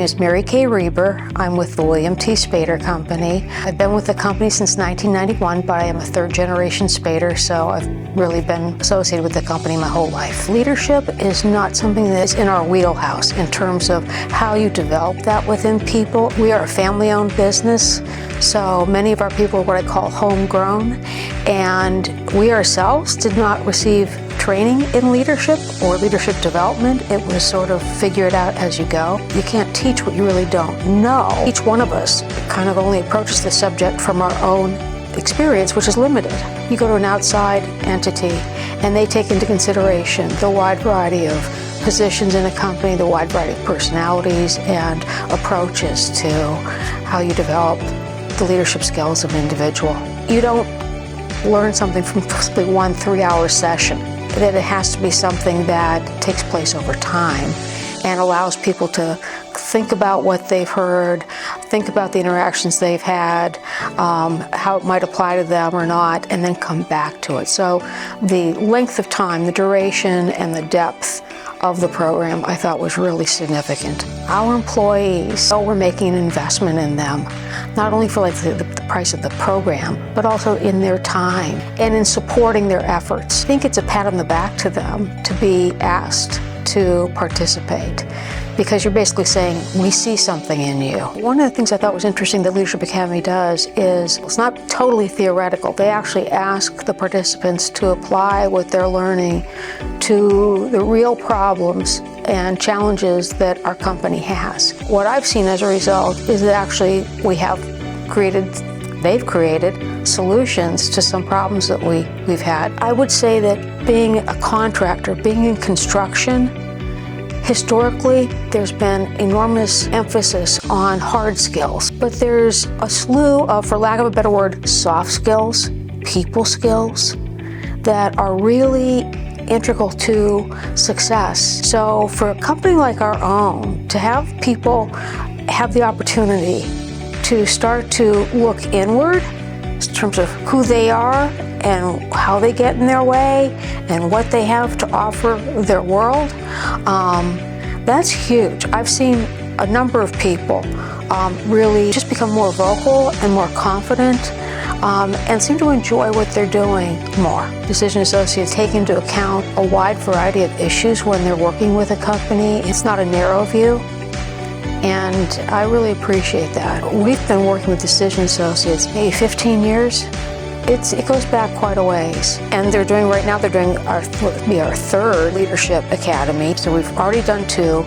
is Mary Kay Reber. I'm with the William T. Spader Company. I've been with the company since 1991, but I am a third-generation Spader, so I've really been associated with the company my whole life. Leadership is not something that's in our wheelhouse in terms of how you develop that within people. We are a family-owned business, so many of our people are what I call homegrown, and we ourselves did not receive training in leadership or leadership development. It was sort of figure it out as you go. You can't teach what you really don't know. Each one of us kind of only approaches the subject from our own experience, which is limited. You go to an outside entity and they take into consideration the wide variety of positions in a company, the wide variety of personalities and approaches to how you develop the leadership skills of an individual. You don't learn something from possibly 1 3-hour session. That it has to be something that takes place over time and allows people to think about what they've heard, think about the interactions they've had, how it might apply to them or not, and then come back to it. So the length of time, the duration, and the depth of the program I thought was really significant. Our employees, so we're making an investment in them, not only for the price of the program, but also in their time and in supporting their efforts. I think it's a pat on the back to them to be asked to participate, because you're basically saying, we see something in you. One of the things I thought was interesting that Leadership Academy does is, it's not totally theoretical. They actually ask the participants to apply what they're learning to the real problems and challenges that our company has. What I've seen as a result is that actually they've created solutions to some problems that we've had. I would say that being a contractor, being in construction, historically, there's been enormous emphasis on hard skills, but there's a slew of, for lack of a better word, soft skills, people skills that are really integral to success. So for a company like our own, to have people have the opportunity to start to look inward in terms of who they are and how they get in their way and what they have to offer their world, that's huge. I've seen a number of people really just become more vocal and more confident and seem to enjoy what they're doing more. Decision associates take into account a wide variety of issues when they're working with a company. It's not a narrow view, and I really appreciate that. We've been working with decision associates maybe 15 years. It goes back quite a ways. And right now they're doing our third Leadership Academy. So we've already done 2.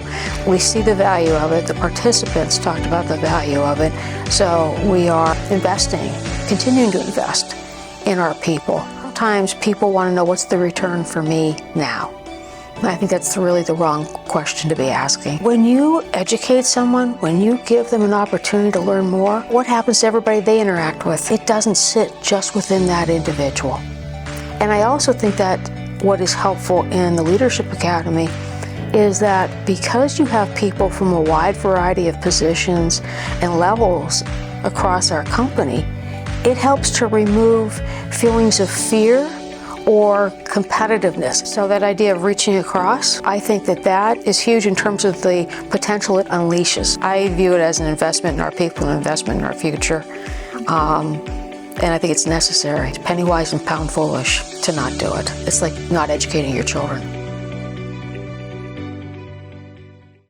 We see the value of it. The participants talked about the value of it. So we are continuing to invest in our people. Sometimes people want to know, what's the return for me now? And I think that's really the wrong question to be asking. When you educate someone, when you give them an opportunity to learn more, what happens to everybody they interact with? It doesn't sit just within that individual. And I also think that what is helpful in the Leadership Academy is that because you have people from a wide variety of positions and levels across our company, it helps to remove feelings of fear or competitiveness. So that idea of reaching across, I think that is huge in terms of the potential it unleashes. I view it as an investment in our people, an investment in our future. And I think it's necessary. It's penny wise and pound foolish to not do it. It's like not educating your children.